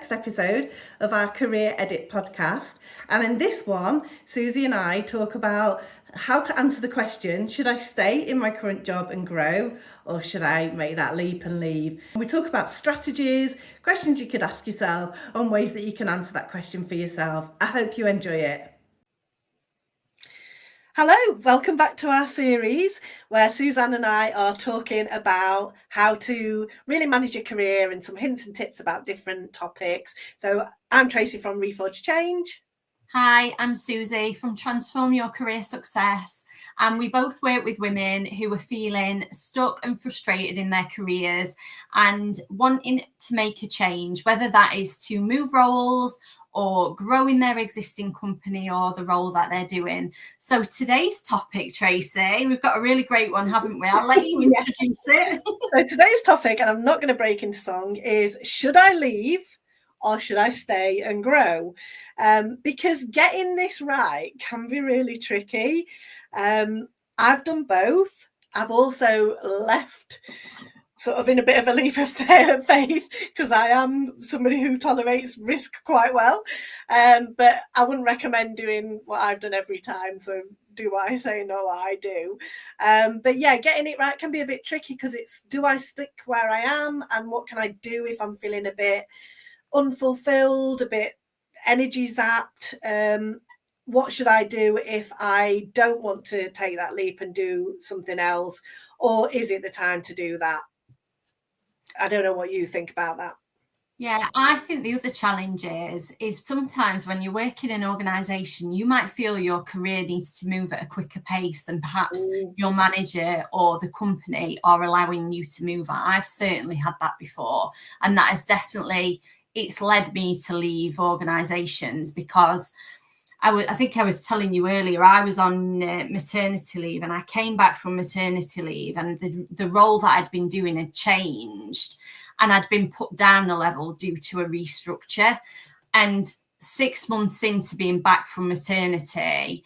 next episode of our Career Edit podcast. And in this one, Suzi and I talk about how to answer the question, should I stay in my current job and grow, or should I make that leap and leave? And we talk about strategies, questions you could ask yourself, and ways that you can answer that question for yourself. I hope you enjoy it. Hello, welcome back to our series where Suzanne and I are talking about how to really manage your career and some hints and tips about different topics. So I'm Tracy from Reforge Change. Hi, I'm Suzi from Transform Your Career Success, and we both work with women who are feeling stuck and frustrated in their careers and wanting to make a change, whether that is to move roles or grow in their existing company or the role that they're doing. So today's topic, Tracy, we've got a really great one, haven't we? I'll let you introduce it. So today's topic, and I'm not going to break into song, is should I leave or should I stay and grow? Because getting this right can be really tricky. I've done both. I've also left sort of in a bit of a leap of faith because I am somebody who tolerates risk quite well. But I wouldn't recommend doing what I've done every time. So do I say no? I do. But yeah, getting it right can be a bit tricky because it's, do I stick where I am and what can I do if I'm feeling a bit unfulfilled, a bit energy zapped? What should I do if I don't want to take that leap and do something else? Or is it the time to do that? I don't know what you think about that. Yeah, I think the other challenge is sometimes when you work in an organisation, you might feel your career needs to move at a quicker pace than perhaps your manager or the company are allowing you to move at. I've certainly had that before, and that has definitely, it's led me to leave organisations because I think I was telling you earlier, I was on maternity leave and I came back from maternity leave and the role that I'd been doing had changed and I'd been put down a level due to a restructure. And 6 months into being back from maternity,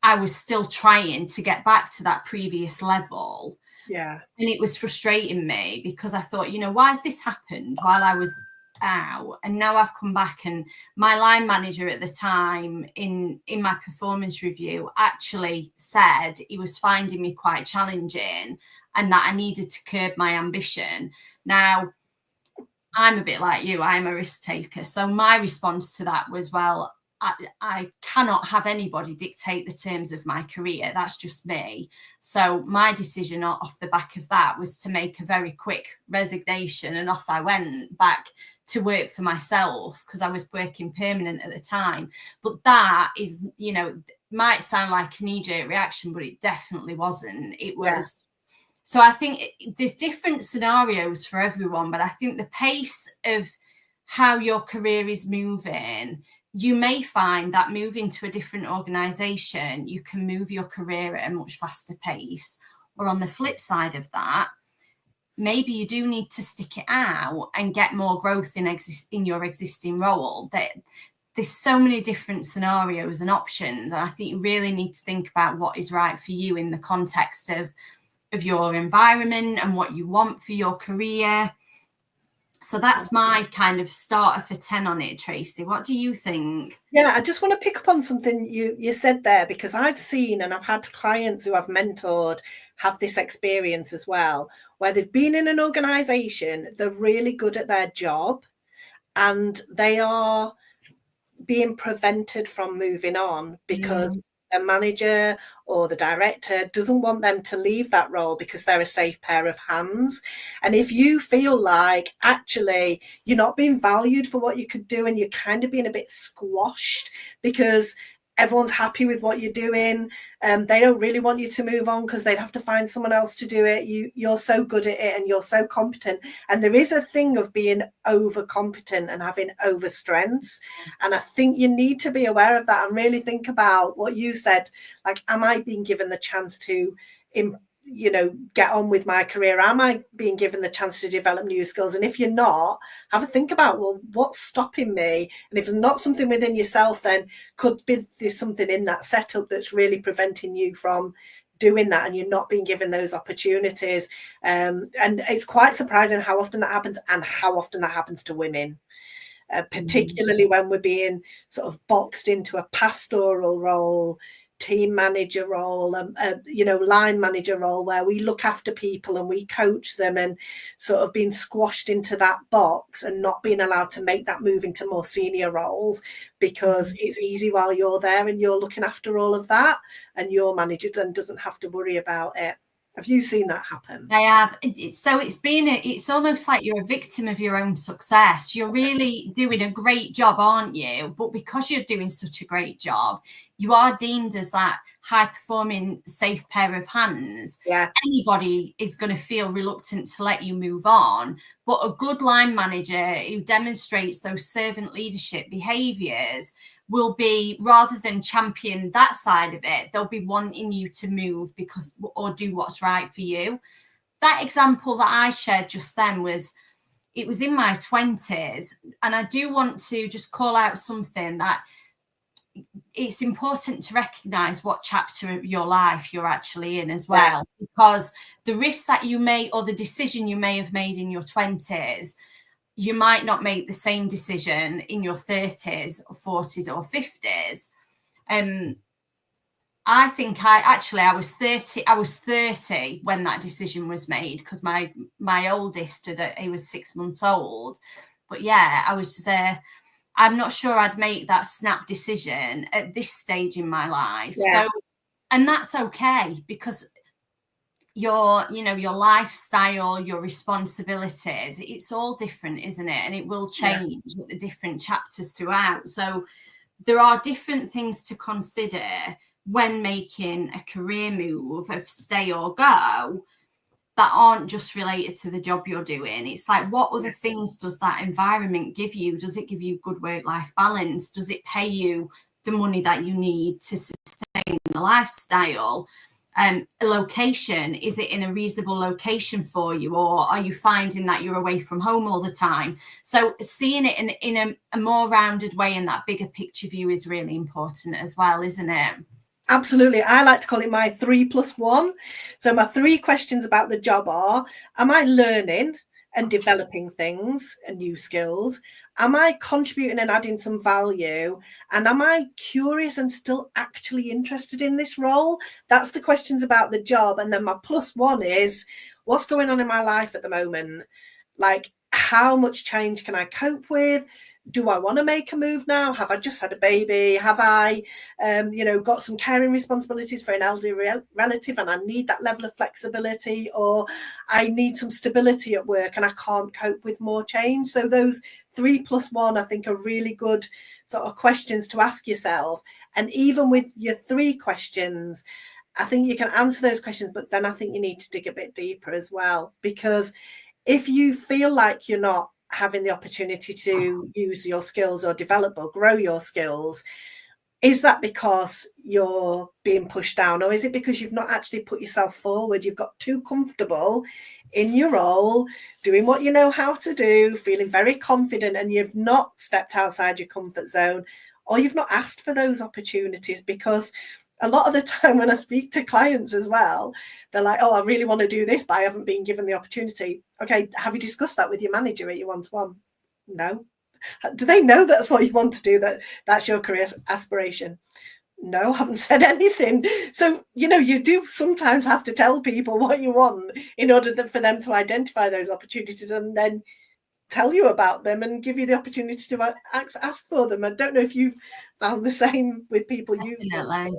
I was still trying to get back to that previous level. Yeah. And it was frustrating me because I thought, why has this happened while I was out, and now I've come back, and my line manager at the time in my performance review actually said he was finding me quite challenging and that I needed to curb my ambition. Now, I'm a bit like you, I'm a risk taker. So my response to that was, well, I cannot have anybody dictate the terms of my career. That's just me. So my decision off the back of that was to make a very quick resignation, and off I went back to work for myself because I was working permanent at the time. But that is, might sound like a knee-jerk reaction, but it definitely wasn't. It was. Yeah. So I think there's different scenarios for everyone, but I think the pace of how your career is moving, you may find that moving to a different organisation, you can move your career at a much faster pace. Or on the flip side of that, maybe you do need to stick it out and get more growth in your existing role. There's so many different scenarios and options. And I think you really need to think about what is right for you in the context of your environment and what you want for your career. So that's my kind of starter for 10 on it, Tracy. What do you think? Yeah, I just want to pick up on something you said there, because I've seen and I've had clients who I've mentored have this experience as well, where they've been in an organisation, they're really good at their job, and they are being prevented from moving on because the manager or the director doesn't want them to leave that role because they're a safe pair of hands. And if you feel like actually you're not being valued for what you could do and you're kind of being a bit squashed because everyone's happy with what you're doing, they don't really want you to move on because they'd have to find someone else to do it. You're so good at it and you're so competent. And there is a thing of being overcompetent and having over strengths. And I think you need to be aware of that and really think about what you said. Like, am I being given the chance to get on with my career? Am I being given the chance to develop new skills? And if you're not, have a think about, well, what's stopping me? And if there's not something within yourself, then could be there's something in that setup that's really preventing you from doing that, and you're not being given those opportunities. And it's quite surprising how often that happens, and how often that happens to women. particularly when we're being sort of boxed into a pastoral role, team manager role, line manager role, where we look after people and we coach them, and sort of being squashed into that box and not being allowed to make that move into more senior roles, because it's easy while you're there and you're looking after all of that, and your manager then doesn't have to worry about it. Have you seen that happen? I have. So it's almost like you're a victim of your own success. You're really doing a great job, aren't you? But because you're doing such a great job, you are deemed as that high performing, safe pair of hands. Yeah. Anybody is going to feel reluctant to let you move on. But a good line manager who demonstrates those servant leadership behaviors will be, rather than champion that side of it, they'll be wanting you to move or do what's right for you. That example that I shared just then it was in my 20s. And I do want to just call out something that it's important to recognize what chapter of your life you're actually in as well, because the risks that you may, or the decision you may have made in your 20s, you might not make the same decision in your 30s or 40s or 50s. I think I was 30 when that decision was made, because my oldest, he was 6 months old. But yeah, I was just I'm not sure I'd make that snap decision at this stage in my life. Yeah. So, and that's okay, because your lifestyle, your responsibilities, it's all different, isn't it? And it will change at the different chapters throughout. So there are different things to consider when making a career move of stay or go that aren't just related to the job you're doing. It's like, what other things does that environment give you? Does it give you good work-life balance? Does it pay you the money that you need to sustain the lifestyle? A location, is it in a reasonable location for you, or are you finding that you're away from home all the time? So seeing it in a more rounded way, in that bigger picture view, is really important as well, isn't it? Absolutely. I like to call it my 3+1. So my 3 questions about the job are: am I learning and developing things and new skills? Am I contributing and adding some value? And am I curious and still actually interested in this role? That's the questions about the job. And then my +1 is, what's going on in my life at the moment? Like, how much change can I cope with? Do I want to make a move now? Have I just had a baby? Have I, got some caring responsibilities for an elderly relative and I need that level of flexibility, or I need some stability at work and I can't cope with more change? So those 3+1, I think, are really good sort of questions to ask yourself. And even with your 3 questions, I think you can answer those questions, but then I think you need to dig a bit deeper as well, because if you feel like you're not having the opportunity to use your skills or develop or grow your skills, is that because you're being pushed down, or is it because you've not actually put yourself forward? You've got too comfortable in your role, doing what you know how to do, feeling very confident, and you've not stepped outside your comfort zone, or you've not asked for those opportunities. Because a lot of the time when I speak to clients as well, they're like, oh, I really want to do this, but I haven't been given the opportunity. Okay, have you discussed that with your manager at your one-to-one? No. Do they know that's what you want to do, that's your career aspiration? No, haven't said anything. So, you do sometimes have to tell people what you want in order for them to identify those opportunities and then tell you about them and give you the opportunity to ask for them. I don't know if you've found the same with people you've met.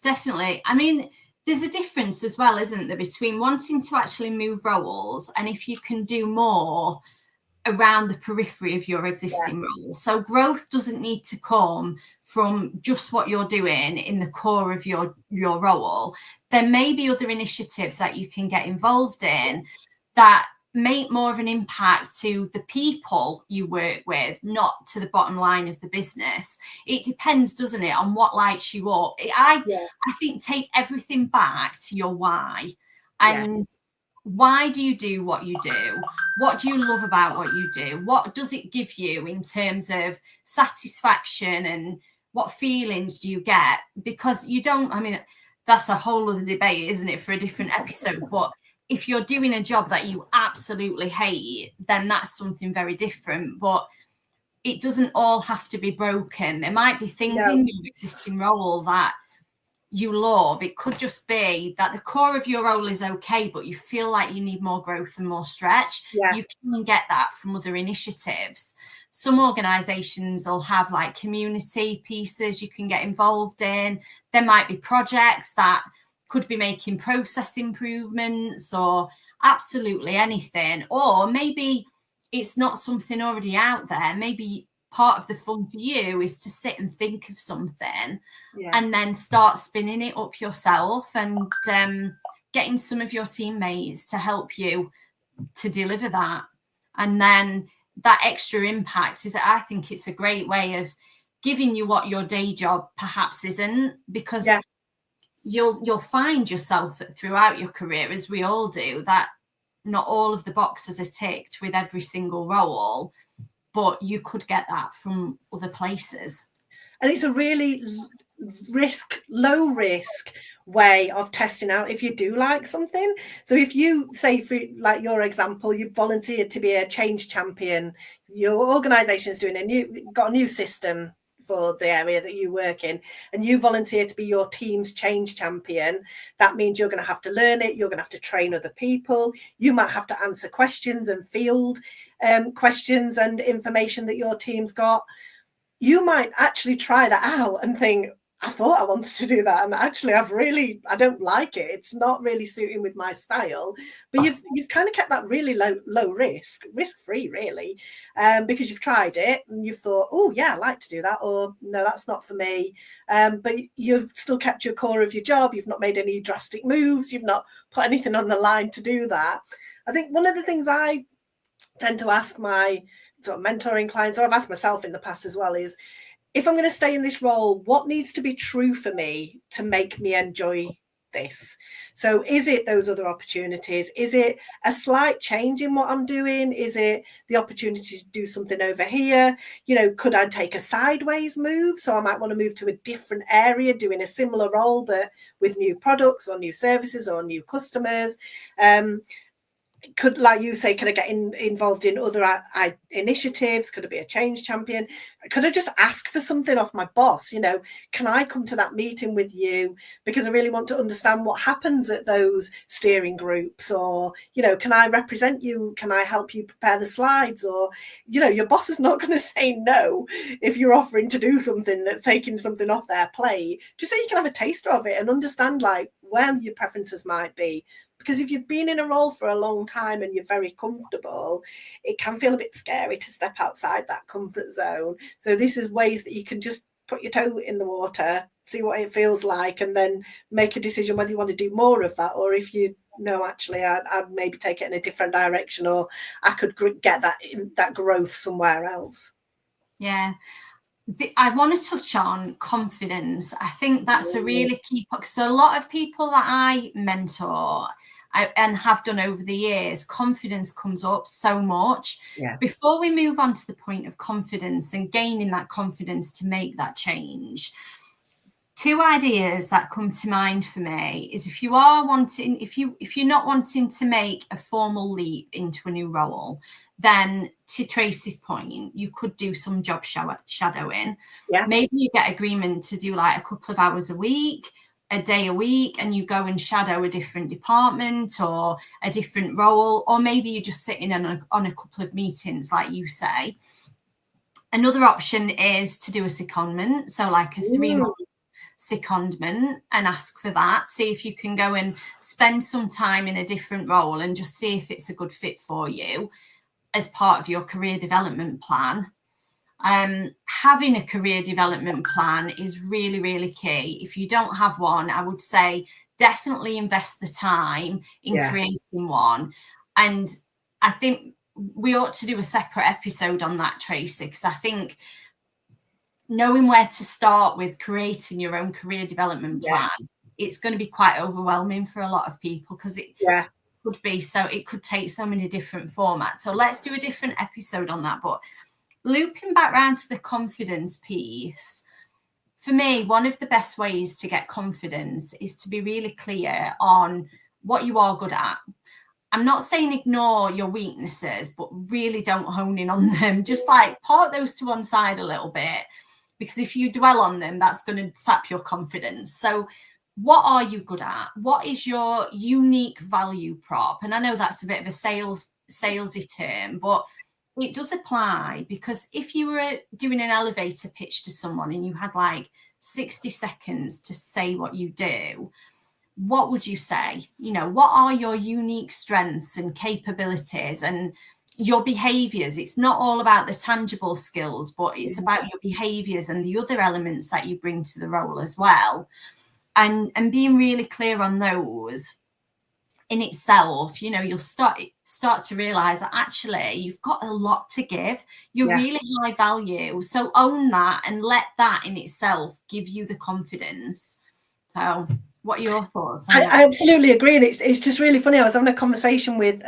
Definitely. I mean, there's a difference as well, isn't there, between wanting to actually move roles and if you can do more around the periphery of your existing role. So growth doesn't need to come from just what you're doing in the core of your role. There may be other initiatives that you can get involved in that make more of an impact to the people you work with, not to the bottom line of the business. It depends, doesn't it, on what lights you up. I think take everything back to your why. And why do you do what you do? What do you love about what you do? What does it give you in terms of satisfaction, and what feelings do you get? Because that's a whole other debate, isn't it, for a different episode. But if you're doing a job that you absolutely hate, then that's something very different. But it doesn't all have to be broken. There might be things in your existing role that you love. It could just be that the core of your role is okay, but you feel like you need more growth and more stretch. Yeah. You can get that from other initiatives. Some organizations will have like community pieces you can get involved in. There might be projects that could be making process improvements or absolutely anything. Or maybe it's not something already out there. Maybe part of the fun for you is to sit and think of something and then start spinning it up yourself and getting some of your teammates to help you to deliver that. And then that extra impact is, I think it's a great way of giving you what your day job perhaps isn't, because you'll find yourself throughout your career, as we all do, that not all of the boxes are ticked with every single role, but you could get that from other places. And it's a really low risk way of testing out if you do like something. So if you say, for like your example, you volunteered to be a change champion, your organization is doing got a new system for the area that you work in, and you volunteer to be your team's change champion, that means you're going to have to learn it, you're going to have to train other people, you might have to answer questions and field questions and information that your team's got. You might actually try that out and think, I thought I wanted to do that, and actually I don't like it. It's not really suiting with my style. But you've kind of kept that really low risk-free, really, because you've tried it and you've thought, oh yeah, I like to do that, or no, that's not for me. But you've still kept your core of your job. You've not made any drastic moves. You've not put anything on the line to do that. I think one of the things I tend to ask my sort of mentoring clients, or I've asked myself in the past as well, is if I'm going to stay in this role, what needs to be true for me to make me enjoy this? So is it those other opportunities? Is it a slight change in what I'm doing? Is it the opportunity to do something over here? You know, could I take a sideways move? So I might want to move to a different area doing a similar role, but with new products or new services or new customers. Could, like you say, could I get involved in other initiatives? Could I be a change champion? Could I just ask for something off my boss? You know, can I come to that meeting with you because I really want to understand what happens at those steering groups? Or, you know, can I represent you? Can I help you prepare the slides? Or, you know, your boss is not going to say no if you're offering to do something that's taking something off their plate, just so you can have a taster of it and understand like where your preferences might be. Because if you've been in a role for a long time and you're very comfortable, it can feel a bit scary to step outside that comfort zone. So this is ways that you can just put your toe in the water, see what it feels like, and then make a decision whether you want to do more of that, or if you know, actually, I'd maybe take it in a different direction, or I could get that growth somewhere else. Yeah. I want to touch on confidence. I think that's a really key point. So a lot of people that I mentor and have done over the years, confidence comes up so much. Yeah. Before we move on to the point of confidence and gaining that confidence to make that change, two ideas that come to mind for me is if you're not wanting to make a formal leap into a new role, then to Tracy's point, you could do some job shadowing. Yeah. Maybe you get agreement to do like a couple of hours a week, a day a week, and you go and shadow a different department or a different role, or maybe you're just sitting on a couple of meetings, like you say. Another option is to do a secondment, so like a 3-month secondment, and ask for that. See if you can go and spend some time in a different role and just see if it's a good fit for you as part of your career development plan. Having a career development plan is really, really key. If you don't have one, I would say definitely invest the time in creating one. And I think we ought to do a separate episode on that, Tracy, because I think knowing where to start with creating your own career development plan, it's going to be quite overwhelming for a lot of people, because it could be it could take so many different formats. So let's do a different episode on that. But looping back around to the confidence piece, for me, one of the best ways to get confidence is to be really clear on what you are good at I'm not saying ignore your weaknesses, but really don't hone in on them. Just like park those to one side a little bit, because if you dwell on them, that's going to sap your confidence. So what are you good at? What is your unique value prop? And I know that's a bit of a salesy term, but it does apply, because if you were doing an elevator pitch to someone and you had like 60 seconds to say what you do, what would you say? You know, what are your unique strengths and capabilities and your behaviors? It's not all about the tangible skills, but it's about your behaviors and the other elements that you bring to the role as well. And being really clear on those in itself, you know, you'll start to realize that actually you've got a lot to give. You're really high value. So own that and let that in itself give you the confidence. So what are your thoughts? I absolutely agree. And it's just really funny. I was having a conversation with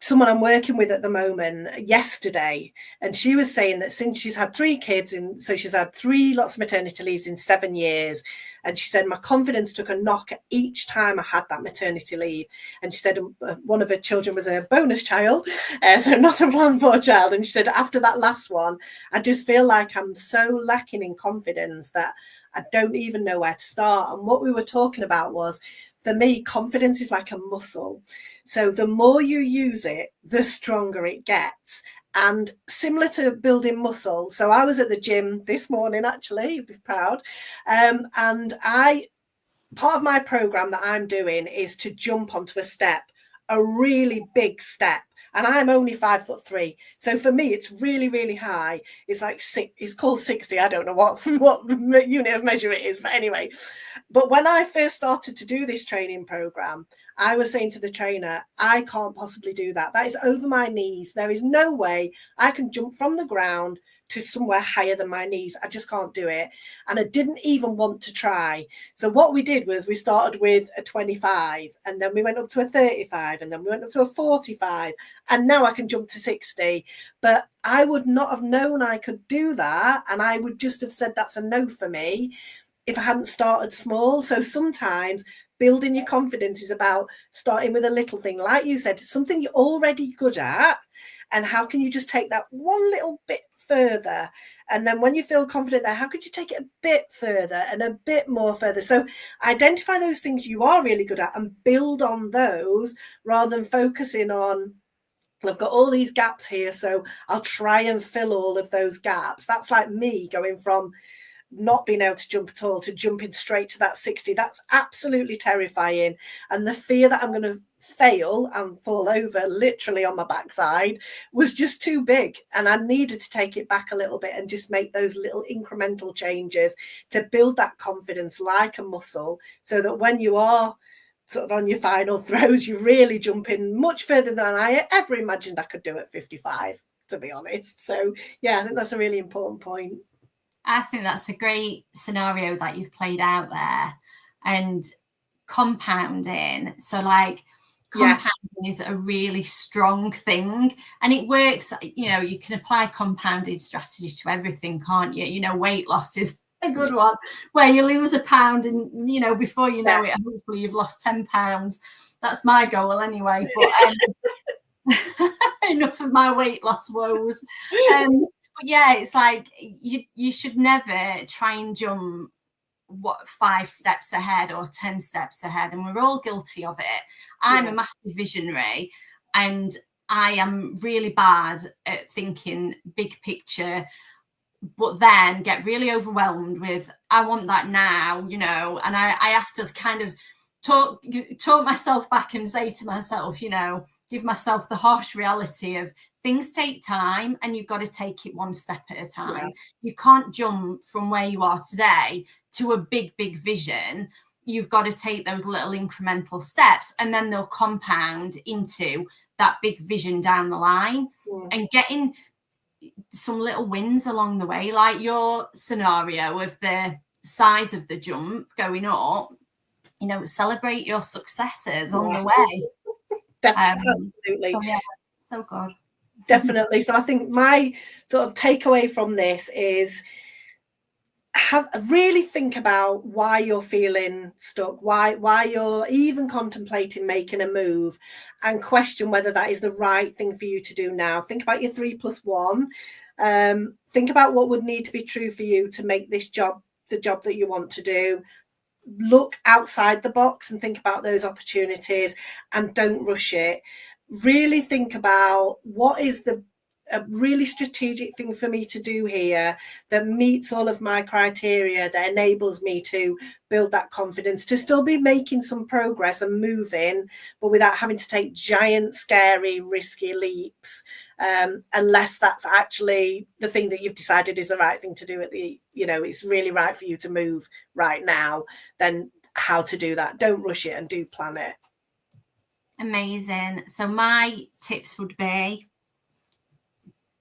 someone I'm working with at the moment yesterday, and she was saying that since she's had 3 kids, and so she's had 3 lots of maternity leaves in 7 years, and she said my confidence took a knock each time I had that maternity leave. And she said one of her children was a bonus child, so not a planned for child, and she said after that last one I just feel like I'm so lacking in confidence that I don't even know where to start. And what we were talking about was, for me, confidence is like a muscle. So the more you use it, the stronger it gets. And similar to building muscle. So I was at the gym this morning, actually, you'd be proud. And part of my program that I'm doing is to jump onto a step, a really big step. And I'm only 5'3". So for me, it's really, really high. It's like it's called 60. I don't know what unit of measure it is, but anyway. But when I first started to do this training program, I was saying to the trainer, I can't possibly do that. That is over my knees. There is no way I can jump from the ground to somewhere higher than my knees. I just can't do it. And I didn't even want to try. So what we did was we started with a 25, and then we went up to a 35, and then we went up to a 45, and now I can jump to 60. But I would not have known I could do that, and I would just have said that's a no for me if I hadn't started small. So sometimes building your confidence is about starting with a little thing, like you said, something you're already good at, and how can you just take that one little bit further? And then when you feel confident there, how could you take it a bit further and a bit more further? So identify those things you are really good at and build on those, rather than focusing on, well, I've got all these gaps here, so I'll try and fill all of those gaps. That's like me going from not being able to jump at all to jumping straight to that 60. That's absolutely terrifying. And the fear that I'm going to fail and fall over literally on my backside was just too big. And I needed to take it back a little bit and just make those little incremental changes to build that confidence like a muscle, so that when you are sort of on your final throws, you're really jumping much further than I ever imagined I could do at 55, to be honest. So yeah, I think that's a really important point. I think that's a great scenario that you've played out there. And compounding. So like compounding is a really strong thing, and it works. You know, you can apply compounded strategy to everything, can't you? You know, weight loss is a good one, where you lose a pound and, you know, before you know it, hopefully you've lost 10 pounds. That's my goal anyway. But enough of my weight loss woes. But yeah, it's like you should never try and jump 5 steps ahead or 10 steps ahead, and we're all guilty of it. I'm a massive visionary, and I am really bad at thinking big picture, but then get really overwhelmed with, I want that now, you know, and I have to kind of talk myself back and say to myself, you know, give myself the harsh reality of things take time, and you've got to take it one step at a time. You can't jump from where you are today to a big, big vision. You've got to take those little incremental steps, and then they'll compound into that big vision down the line. And getting some little wins along the way, like your scenario of the size of the jump going up, you know, celebrate your successes on the way. Absolutely. So, yeah, so good. Definitely. So I think my sort of takeaway from this is really think about why you're feeling stuck, why you're even contemplating making a move, and question whether that is the right thing for you to do now. Think about your 3+1. Think about what would need to be true for you to make this job the job that you want to do. Look outside the box and think about those opportunities, and don't rush it. Really think about what is a really strategic thing for me to do here that meets all of my criteria, that enables me to build that confidence, to still be making some progress and moving, but without having to take giant, scary, risky leaps, unless that's actually the thing that you've decided is the right thing to do it's really right for you to move right now. Then how to do that? Don't rush it, and do plan it. Amazing. So my tips would be: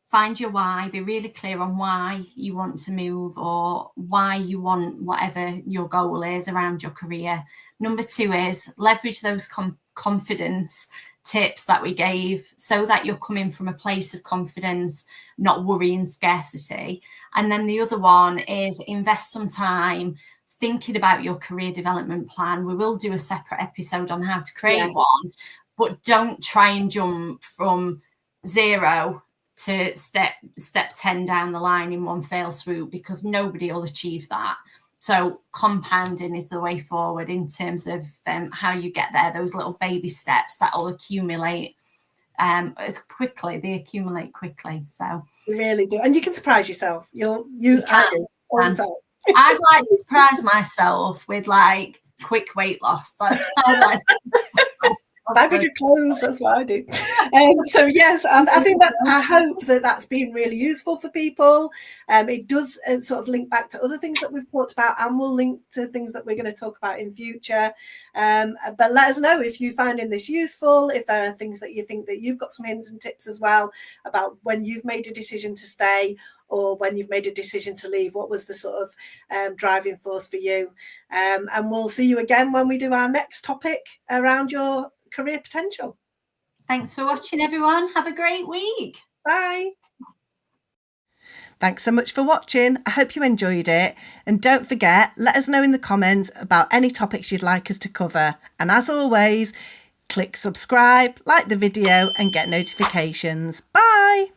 find your why, be really clear on why you want to move, or why you want whatever your goal is around your career. Number 2 is leverage those confidence tips that we gave, so that you're coming from a place of confidence, not worry and scarcity. And then the other one is invest some time thinking about your career development plan. We will do a separate episode on how to create one, but don't try and jump from 0 to step 10 down the line in one fell swoop, because nobody will achieve that. So compounding is the way forward in terms of how you get there. Those little baby steps that will accumulate as quickly. They accumulate quickly. So you really do, and you can surprise yourself. You can. All the time. I'd like to surprise myself with like quick weight loss. That's what I'd like to do. Baggy clothes, that's what I do. So yes, and I think that I hope that that's been really useful for people. It does sort of link back to other things that we've talked about, and we'll link to things that we're going to talk about in future. But let us know if you're finding this useful, if there are things that you think that you've got some hints and tips as well about when you've made a decision to stay, or when you've made a decision to leave. What was the sort of driving force for you? And we'll see you again when we do our next topic around your career potential. Thanks for watching, everyone. Have a great week. Bye. Thanks so much for watching. I hope you enjoyed it. And don't forget, let us know in the comments about any topics you'd like us to cover. And as always, click subscribe, like the video, and get notifications. Bye.